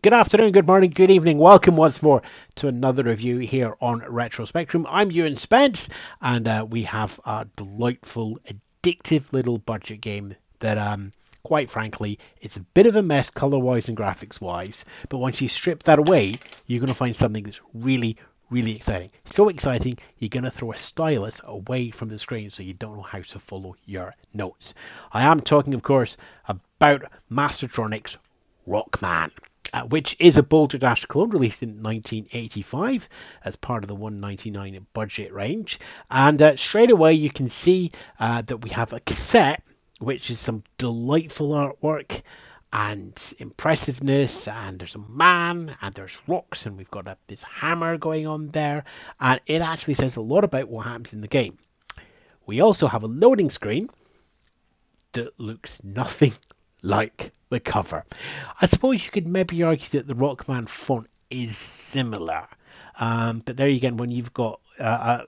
Good afternoon, good morning, good evening. Welcome once more to another review here on Retro Spectrum. I'm Ewan Spence, and we have a delightful, addictive little budget game that, quite frankly, it's a bit of a mess color-wise and graphics-wise. But once you strip that away, you're going to find something that's really, really exciting. So exciting, you're going to throw a stylus away from the screen so you don't know how to follow your notes. I am talking, of course, about Mastertronic's Rockman. Which is a Boulderdash clone released in 1985 as part of the $199 budget range. And straight away you can see that we have a cassette, which is some delightful artwork and impressiveness, and there's a man and there's rocks, and we've got this hammer going on there, and it actually says a lot about what happens in the game. We also have a loading screen that looks nothing like the cover. I suppose you could maybe argue that the Rockman font is similar, but there you go. When you've got a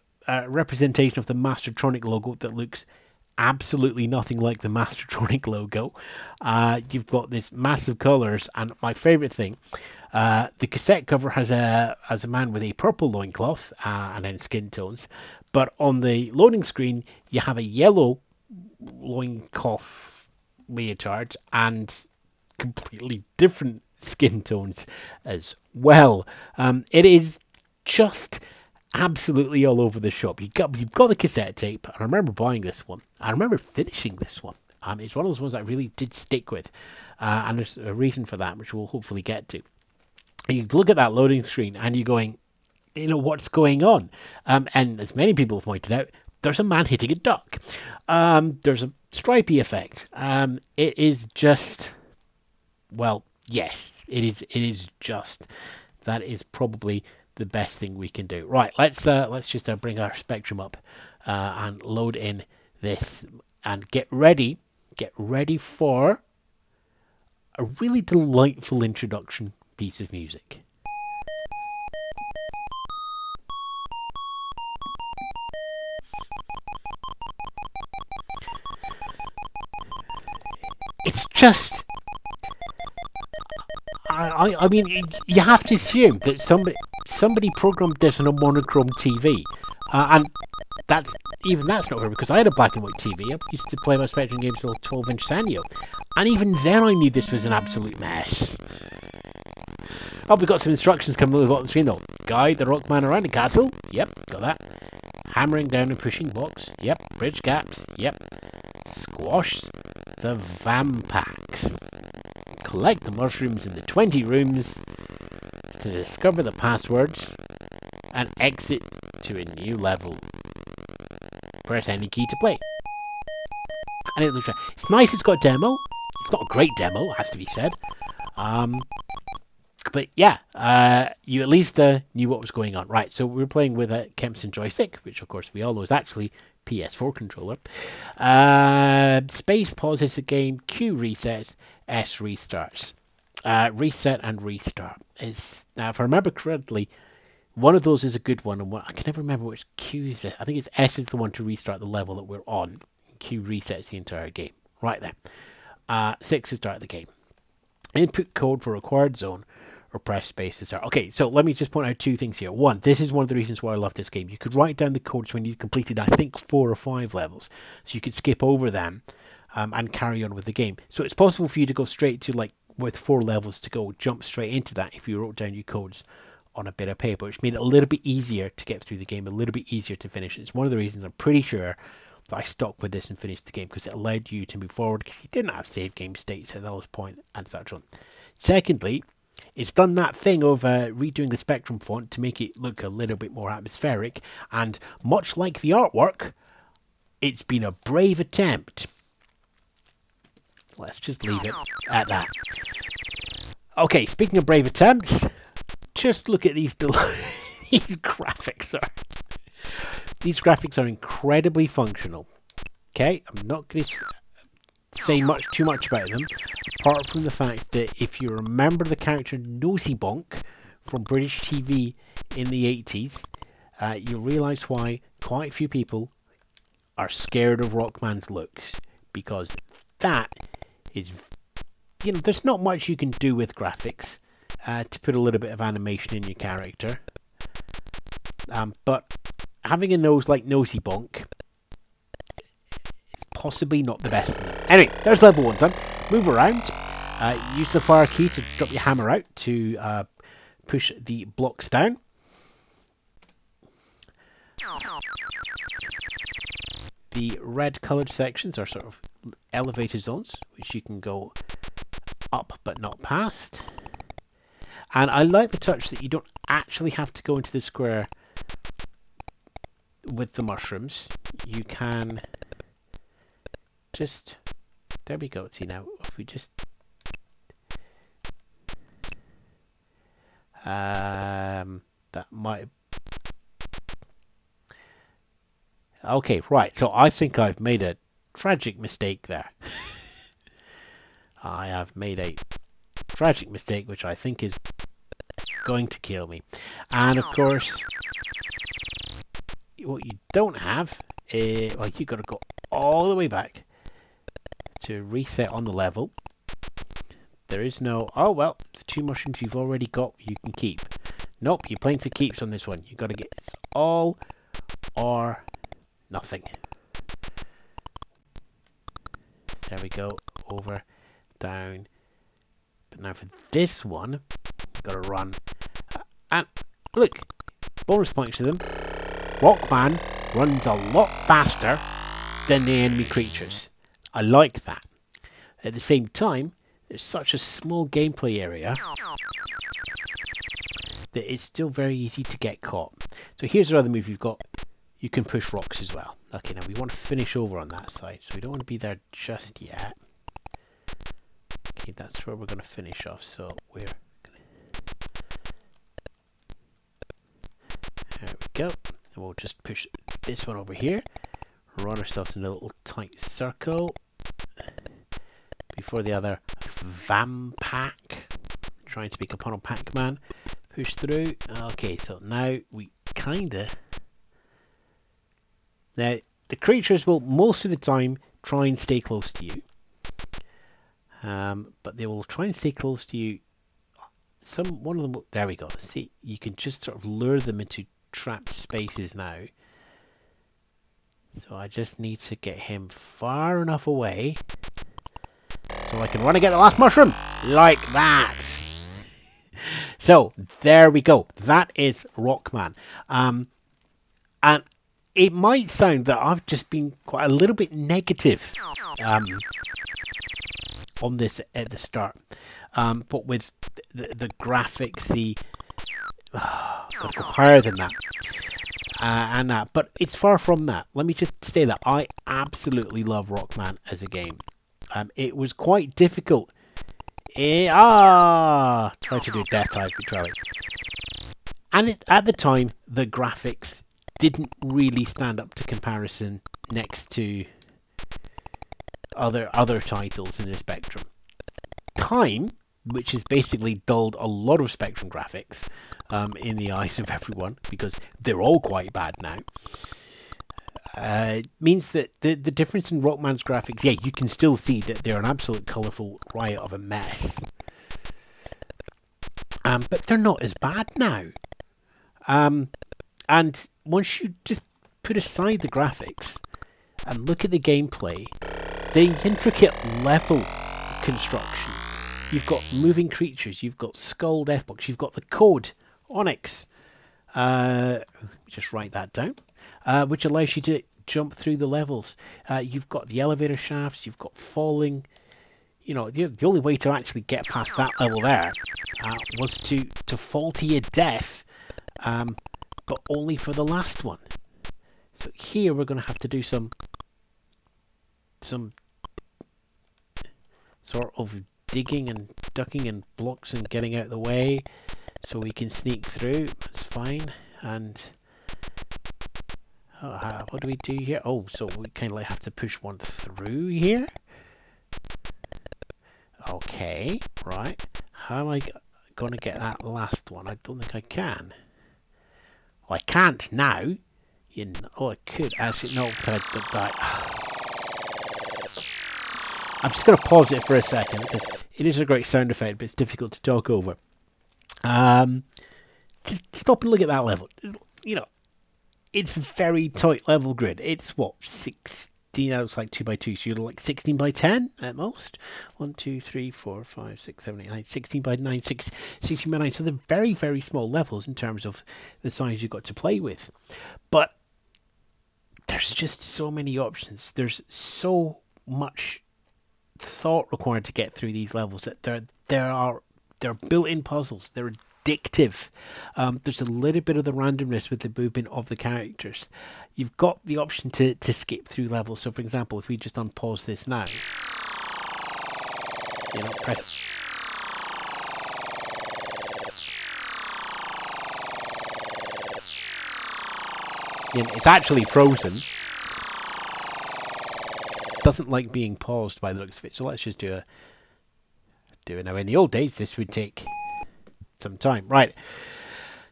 representation of the Mastertronic logo that looks absolutely nothing like the Mastertronic logo, you've got this massive colors, and my favorite thing, the cassette cover has a man with a purple loincloth and then skin tones, but on the loading screen you have a yellow loincloth leotard and completely different skin tones as well. It is just absolutely all over the shop. You've got the cassette tape. I remember buying this one. I remember finishing this one. It's one of those ones I really did stick with, and there's a reason for that, which we'll hopefully get to. And you look at that loading screen and you're going, what's going on? And as many people have pointed out, there's a man hitting a duck. There's a stripey effect. It is just, well, yes, it is just. That is probably the best thing we can do. Right, let's just bring our Spectrum up and load in this and get ready for a really delightful introduction piece of music. It's just, I mean, you have to assume that somebody programmed this on a monochrome TV, and that's not fair, because I had a black and white TV. I used to play my Spectrum games on a 12-inch Sanyo, and even then I knew this was an absolute mess. Oh, we've got some instructions coming over on the screen though. Guide the Rockman around the castle. Yep, got that. Hammering down and pushing blocks. Yep. Bridge gaps. Yep. Squash the vampax. Collect the mushrooms in the 20 rooms to discover the passwords and exit to a new level. Press any key to play. And it looks right. It's nice it's got a demo. It's not a great demo, it has to be said. But yeah, you at least knew what was going on. Right, so we're playing with a Kempson joystick, which of course we all know is actually PS4 controller. Space pauses the game, Q resets, S restarts. Reset and restart is, now if I remember correctly, one of those is a good one, and I can never remember which Q is it. I think it's S is the one to restart the level that we're on. Q resets the entire game. Right then. 6 to start the game. Input code for required zone, or press space to start. Okay, so let me just point out two things here. One, this is one of the reasons why I love this game. You could write down the codes when you completed, I think, 4 or 5 levels. So you could skip over them and carry on with the game. So it's possible for you to go straight to, like, with 4 levels to go, jump straight into that if you wrote down your codes on a bit of paper, which made it a little bit easier to get through the game, a little bit easier to finish. It's one of the reasons I'm pretty sure that I stuck with this and finished the game, because it allowed you to move forward, because you didn't have save game states at those points and such on. Secondly, it's done that thing of redoing the Spectrum font to make it look a little bit more atmospheric, and much like the artwork, it's been a brave attempt. Let's just leave it at that. Okay, speaking of brave attempts, just look at these these graphics are incredibly functional. Okay, I'm not going to say too much about them, apart from the fact that if you remember the character Noseybonk from British TV in the 80s, you'll realise why quite a few people are scared of Rockman's looks, because that is, there's not much you can do with graphics to put a little bit of animation in your character. But having a nose like Noseybonk is possibly not the best for them. Anyway, there's level 1 done. Move around. Use the fire key to drop your hammer out to push the blocks down. The red coloured sections are sort of elevator zones, which you can go up but not past. And I like the touch that you don't actually have to go into the square with the mushrooms. You can just... There we go. See now, if we just... that might... Okay, right. So I think I've made a tragic mistake there. I have made a tragic mistake, which I think is going to kill me. And of course, what you don't have is... Well, you've got to go all the way back to reset on the level. There is no... Oh, well, the 2 mushrooms you've already got, you can keep. Nope, you're playing for keeps on this one. You've got to get... It's all or nothing. There we go. Over, down. But now for this one, you've got to run. And look, bonus points to them. Rockman runs a lot faster than the enemy creatures. I like that. At the same time, there's such a small gameplay area that it's still very easy to get caught. So here's another move you've got. You can push rocks as well. Okay, now we want to finish over on that side, so we don't want to be there just yet. Okay, that's where we're going to finish off, so we're gonna... There we go. And we'll just push this one over here. Run ourselves in a little tight circle before the other Vampack, trying to become a Pac-Man, push through. Okay, so now we kinda... Now, the creatures will most of the time try and stay close to you. But they will try and stay close to you. One of them will, there we go. See, you can just sort of lure them into trapped spaces now. So I just need to get him far enough away so I can run and get the last mushroom. Like that. So, there we go. That is Rockman. And it might sound that I've just been quite a little bit negative on this at the start. But with the graphics, got to go higher than that. And that, but it's far from that. Let me just say that I absolutely love Rockman as a game. It was quite difficult. Try to do death type control. And at the time, the graphics didn't really stand up to comparison next to other titles in the Spectrum. Time, which has basically dulled a lot of Spectrum graphics in the eyes of everyone, because they're all quite bad now, means that the difference in Rockman's graphics, yeah, you can still see that they're an absolute colourful riot of a mess. But they're not as bad now. And once you just put aside the graphics and look at the gameplay, the intricate level construction, you've got moving creatures, you've got Skull Deathbox, you've got the code, Onyx, just write that down, which allows you to jump through the levels. You've got the elevator shafts, you've got falling. You know, the only way to actually get past that level there was to fall to your death, but only for the last one. So here we're going to have to do some sort of digging and ducking and blocks and getting out of the way so we can sneak through. That's fine. And what do we do here? Oh, so we kind of like have to push one through here. Okay, right. How am I going to get that last one? I don't think I can. Well, I can't now. Oh, I could actually. No, I'm just going to pause it for a second because it is a great sound effect, but it's difficult to talk over. Um, just stop and look at that level. You know, it's a very tight level grid. It's what, 16, that looks like 2 by 2, so you're like 16 by 10 at most. 1, 2, 3, 4, 5, 6, 7, 8, 9, 16 by 9, 16 by 9. So they're very, very small levels in terms of the size you've got to play with. But there's just so many options. There's so much thought required to get through these levels that they're built-in puzzles. They're addictive. There's a little bit of the randomness with the movement of the characters. You've got the option to skip through levels. So, for example, if we just unpause this now, press. It's actually frozen. Doesn't like being paused by the looks of it. So let's just do it now. In the old days, this would take some time. Right.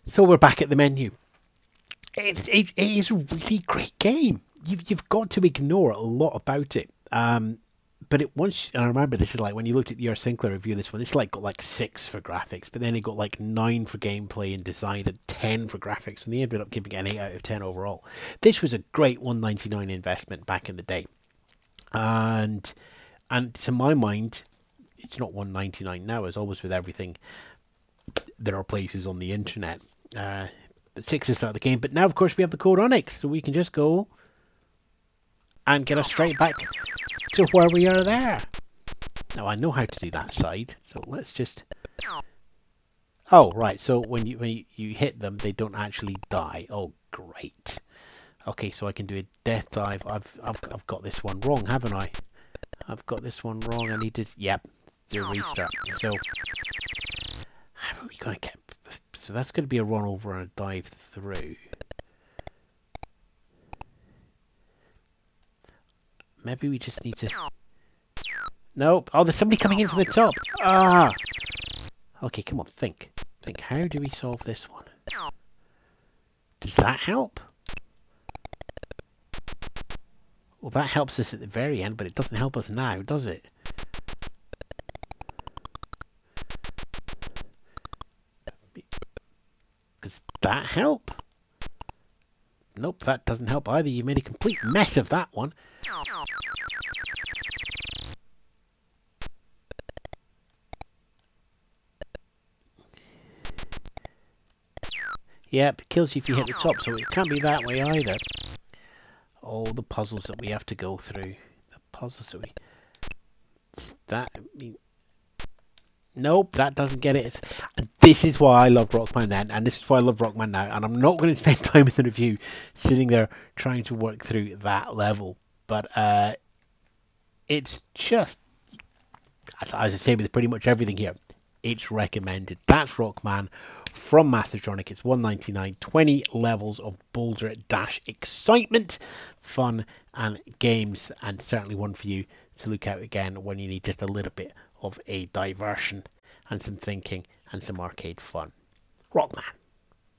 So we're back at the menu. It is a really great game. You've got to ignore a lot about it. But I remember this is like when you looked at your Sinclair review of this one, it's like got like 6 for graphics, but then it got like 9 for gameplay and design and 10 for graphics, and they ended up giving it an 8 out of 10 overall. This was a great $1.99 investment back in the day. And to my mind, it's not $1.99 now, as always with everything. There are places on the internet. The 6 is not the game, but now of course we have the code Onyx, so we can just go and get us straight back to where we are there. Now I know how to do that side, so let's just. Oh right, so when you hit them, they don't actually die. Oh great. Okay, so I can do a death dive. I've got this one wrong, haven't I? I've got this one wrong. I need to. Yep, do a restart. So how are we gonna get? So that's going to be a run over and a dive through. Maybe we just need to. Nope. Oh, there's somebody coming in from the top. Ah. Okay, come on, think. How do we solve this one? Does that help? Well, that helps us at the very end, but it doesn't help us now, does it? Does that help? Nope, that doesn't help either. You made a complete mess of that one. Yep, it kills you if you hit the top, so it can't be that way either. Oh, the puzzles that we have to go through. The puzzles that we... Nope, that doesn't get it. This is why I loved Rockman then, and this is why I love Rockman now, and I'm not going to spend time in the review sitting there trying to work through that level. But it's just, as I say with pretty much everything here, it's recommended. That's Rockman from Mastertronic. It's $1.99, 20 levels of Boulderdash excitement, fun, and games, and certainly one for you to look out again when you need just a little bit of a diversion and some thinking and some arcade fun. Rockman.